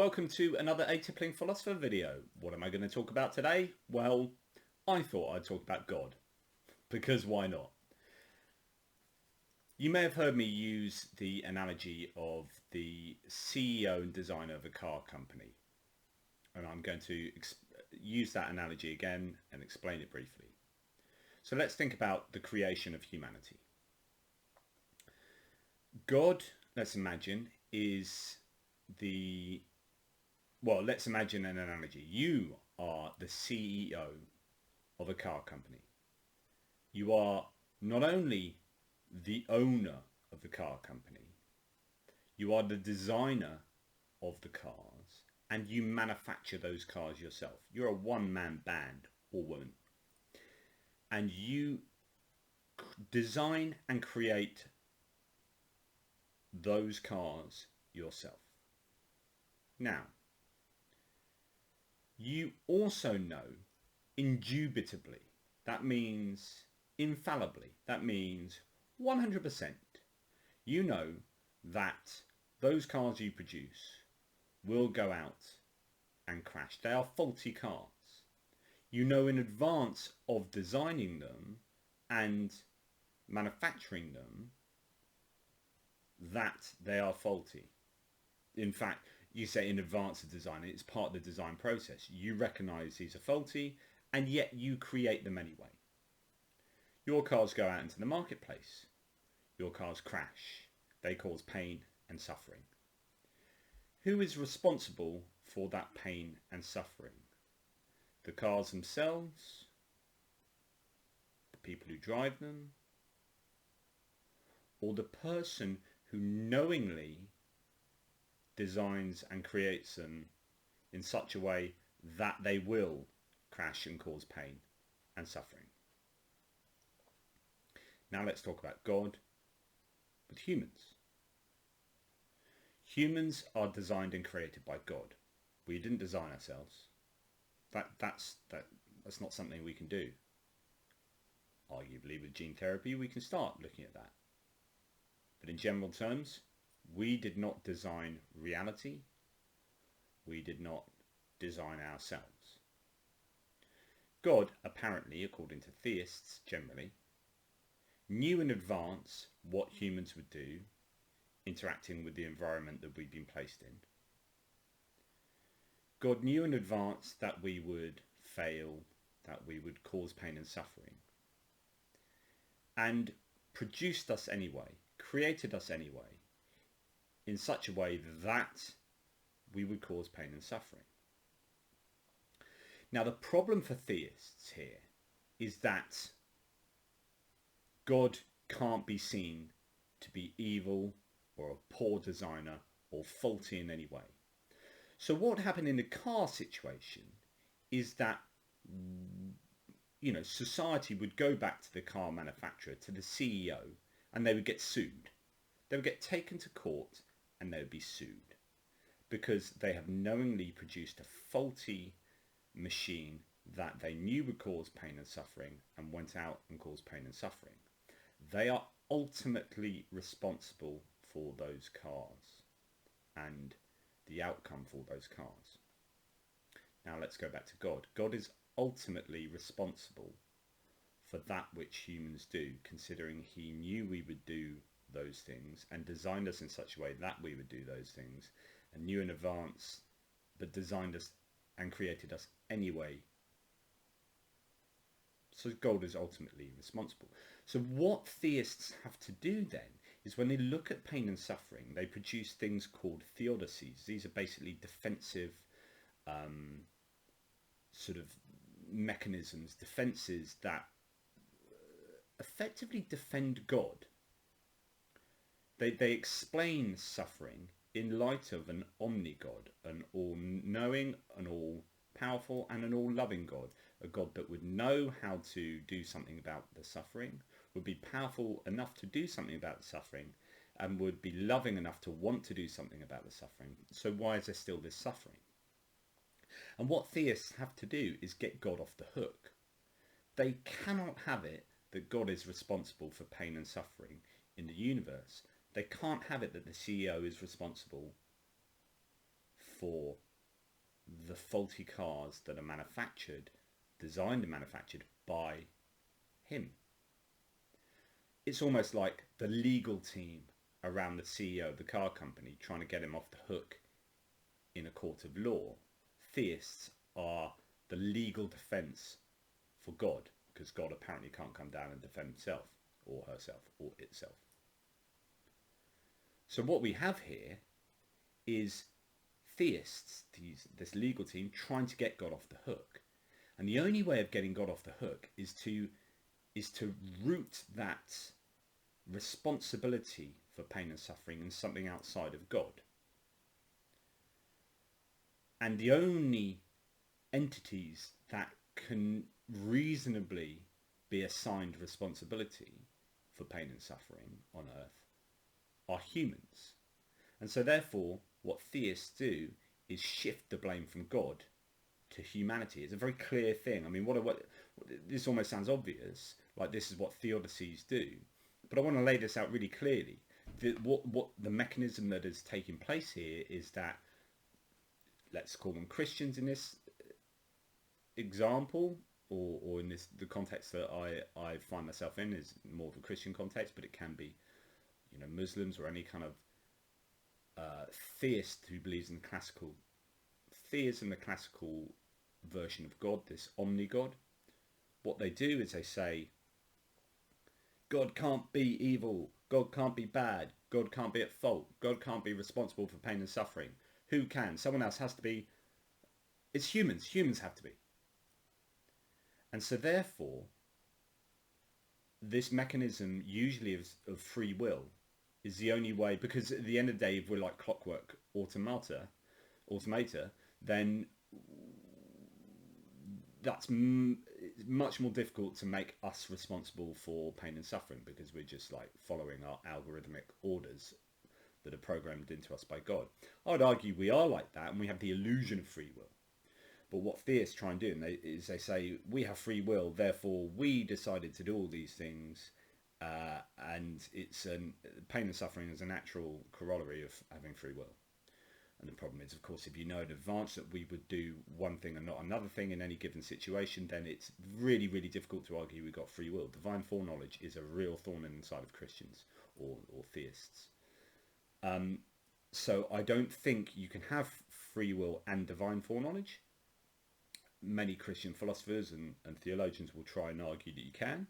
Welcome to another A Tippling Philosopher video. What am I going to talk about today? Well, I thought I'd talk about God, because why not? You may have heard me use the analogy of the CEO and designer of a car company, and I'm going to use that analogy again and explain it briefly. So let's think about the creation of humanity. God, let's imagine, is let's imagine an analogy. You are the CEO of a car company. You are not only the owner of the car company, you are the designer of the cars, and you manufacture those cars yourself. You're a one-man band or woman, and you design and create those cars yourself. Now, you also know indubitably, that means infallibly, that means 100%, you know that those cars you produce will go out and crash. They are faulty cars. You know in advance of designing them and manufacturing them that they are faulty. In fact, you say in advance of design, it's part of the design process. You recognize these are faulty, and yet you create them anyway. Your cars go out into the marketplace. Your cars crash. They cause pain and suffering. Who is responsible for that pain and suffering? The cars themselves? The people who drive them? Or the person who knowingly designs and creates them in such a way that they will crash and cause pain and suffering? Now let's talk about God with humans. Humans are designed and created by God. We didn't design ourselves. That's not something we can do. Arguably with gene therapy we can start looking at that. But in general terms, we did not design reality. We did not design ourselves. God, apparently, according to theists generally, knew in advance what humans would do, interacting with the environment that we've been placed in. God knew in advance that we would fail, that we would cause pain and suffering, and produced us anyway, created us anyway, in such a way that we would cause pain and suffering. Now the problem for theists here is that God can't be seen to be evil or a poor designer or faulty in any way. So what happened in the car situation is that, society would go back to the car manufacturer, to the CEO, and they would get sued. They would get taken to court and they would be sued because they have knowingly produced a faulty machine that they knew would cause pain and suffering and went out and caused pain and suffering. They are ultimately responsible for those cars and the outcome for those cars. Now let's go back to God. God is ultimately responsible for that which humans do, considering he knew we would do those things and designed us in such a way that we would do those things, and knew in advance but designed us and created us anyway. So God is ultimately responsible. So what theists have to do then is when they look at pain and suffering, they produce things called theodicies. These are basically defensive sort of mechanisms, defenses that effectively defend God. They explain suffering in light of an omni-God, an all-knowing, an all-powerful and an all-loving God. A God that would know how to do something about the suffering, would be powerful enough to do something about the suffering, and would be loving enough to want to do something about the suffering. So why is there still this suffering? And what theists have to do is get God off the hook. They cannot have it that God is responsible for pain and suffering in the universe. They can't have it that the CEO is responsible for the faulty cars that are designed and manufactured by him. It's almost like the legal team around the CEO of the car company trying to get him off the hook in a court of law. Theists are the legal defense for God, because God apparently can't come down and defend himself or herself or itself. So what we have here is theists, this legal team, trying to get God off the hook. And the only way of getting God off the hook is to root that responsibility for pain and suffering in something outside of God. And the only entities that can reasonably be assigned responsibility for pain and suffering on earth are humans. And so therefore what theists do is shift the blame from God to humanity. It's a very clear thing. I mean, what this almost sounds obvious, like this is what theodicies do, but I want to lay this out really clearly. What the mechanism that is taking place here is that, let's call them Christians in this example, or in the context that I find myself in is more of a Christian context, but it can be, Muslims or any kind of theist who believes in the classical theism, the classical version of God, this omni-God. What they do is they say, God can't be evil, God can't be bad, God can't be at fault, God can't be responsible for pain and suffering. Who can? Someone else has to be. It's humans. Humans have to be. And so therefore, this mechanism usually of free will is the only way, because at the end of the day, if we're like clockwork automata, then that's much more difficult to make us responsible for pain and suffering, because we're just like following our algorithmic orders that are programmed into us by God. I would argue we are like that, and we have the illusion of free will. But what theists try and do is they say, we have free will, therefore we decided to do all these things, and it's pain and suffering is a natural corollary of having free will. And the problem is, of course, if you know in advance that we would do one thing and not another thing in any given situation, then it's really, really difficult to argue we've got free will. Divine foreknowledge is a real thorn in the side of Christians or theists. So I don't think you can have free will and divine foreknowledge. Many Christian philosophers and theologians will try and argue that you can.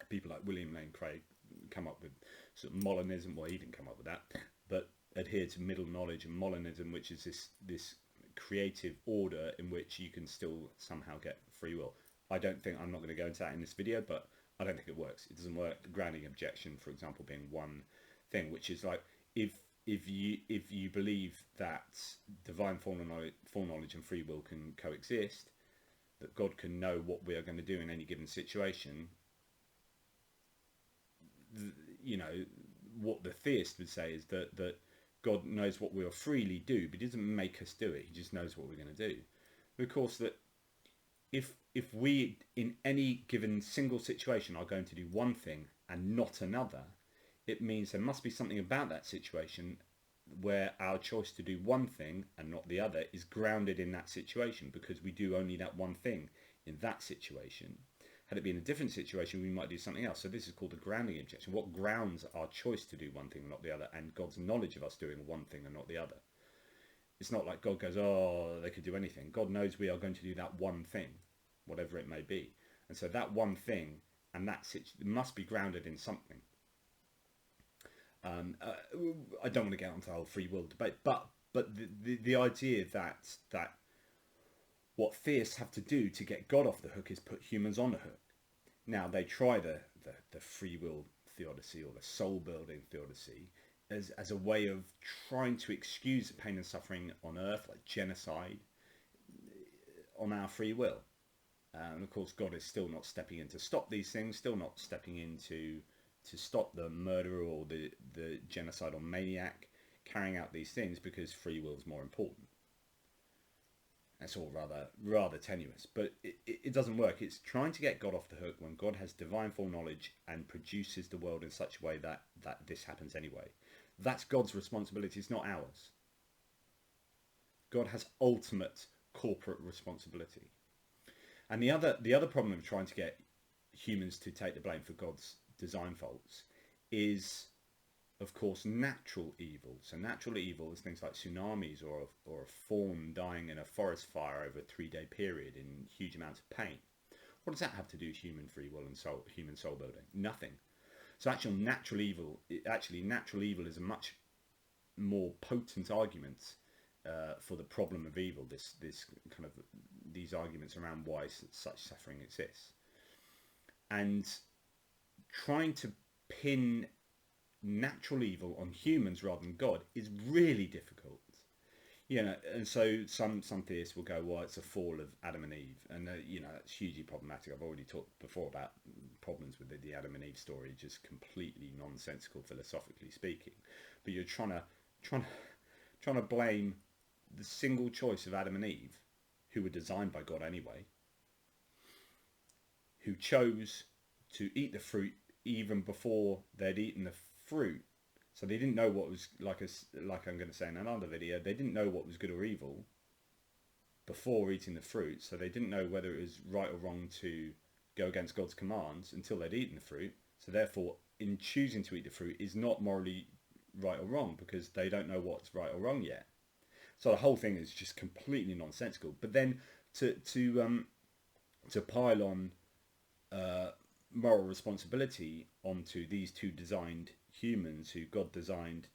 People like William Lane Craig come up with sort of Molinism. Well, he didn't come up with that, but adhere to middle knowledge and Molinism, which is this creative order in which you can still somehow get free will. I'm not going to go into that in this video, but I don't think it works. It doesn't work. The grounding objection, for example, being one thing, which is like, if you believe that divine foreknowledge and free will can coexist, that God can know what we are going to do in any given situation, what the theist would say is that God knows what we'll freely do, but he doesn't make us do it. He just knows what we're going to do. Of course, that if we in any given single situation are going to do one thing and not another, it means there must be something about that situation where our choice to do one thing and not the other is grounded in that situation, because we do only that one thing in that situation. Had it been a different situation, we might do something else. So this is called the grounding objection. What grounds our choice to do one thing and not the other, and God's knowledge of us doing one thing and not the other? It's not like God goes, oh, they could do anything. God knows we are going to do that one thing, whatever it may be. And so that one thing and that must be grounded in something. I don't want to get onto the whole free will debate, but the idea that what theists have to do to get God off the hook is put humans on the hook. Now they try the free will theodicy or the soul building theodicy as a way of trying to excuse the pain and suffering on earth, like genocide, on our free will. And of course God is still not stepping in to stop these things, still not stepping in to stop the murderer or the genocidal maniac carrying out these things, because free will is more important. That's all rather tenuous, but it doesn't work. It's trying to get God off the hook when God has divine foreknowledge and produces the world in such a way that this happens anyway. That's God's responsibility, it's not ours. God has ultimate corporate responsibility. And the other problem of trying to get humans to take the blame for God's design faults is, of course, natural evil. So natural evil is things like tsunamis or a fawn dying in a forest fire over a 3-day period in huge amounts of pain. What does that have to do with human free will and human soul building? Nothing. So natural evil is a much more potent argument for the problem of evil. These arguments around why such suffering exists, and trying to pin natural evil on humans rather than God is really difficult. And so some theists will go, well, it's a fall of Adam and Eve, and that's hugely problematic. I've already talked before about problems with the Adam and Eve story, just completely nonsensical philosophically speaking. But you're trying to blame the single choice of Adam and Eve, who were designed by God anyway, who chose to eat the fruit even before they'd eaten the fruit. So they didn't know what was, like I'm going to say in another video, they didn't know what was good or evil before eating the fruit. So they didn't know whether it was right or wrong to go against God's commands until they'd eaten the fruit. So therefore, in choosing to eat the fruit is not morally right or wrong because they don't know what's right or wrong yet. So the whole thing is just completely nonsensical. But then to pile on moral responsibility onto these two designed humans who God designed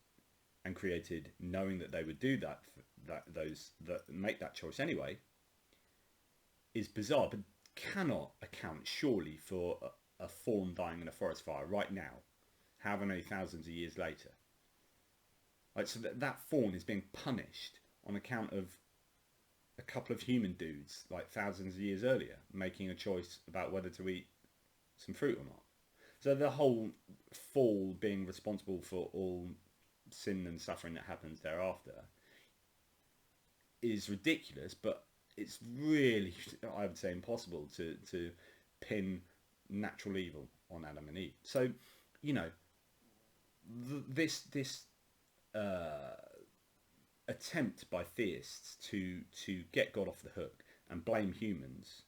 and created, knowing that they would do that make that choice anyway, is bizarre, but cannot account surely for a fawn dying in a forest fire right now, however many thousands of years later. So that fawn is being punished on account of a couple of human dudes like thousands of years earlier making a choice about whether to eat some fruit or not. So the whole fall being responsible for all sin and suffering that happens thereafter is ridiculous, but it's really, I would say, impossible to pin natural evil on Adam and Eve. So, this attempt by theists to get God off the hook and blame humans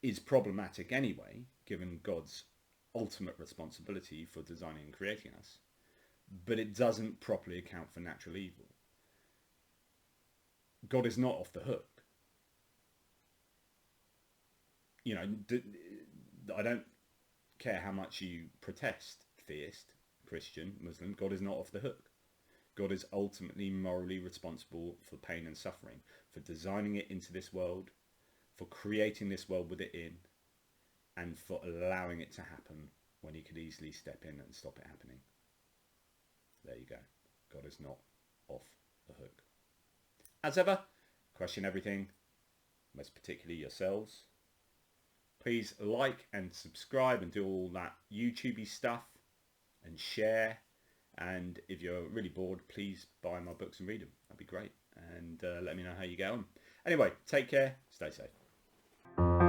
is problematic anyway, given God's ultimate responsibility for designing and creating us, but it doesn't properly account for natural evil. God is not off the hook. I don't care how much you protest, theist, Christian, Muslim, God is not off the hook. God is ultimately morally responsible for pain and suffering, for designing it into this world, for creating this world with it in, and for allowing it to happen when he could easily step in and stop it happening. There you go. God is not off the hook. As ever, question everything, most particularly yourselves. Please like and subscribe and do all that YouTubey stuff and share. And if you're really bored, please buy my books and read them. That'd be great. And let me know how you get on. Anyway, take care. Stay safe.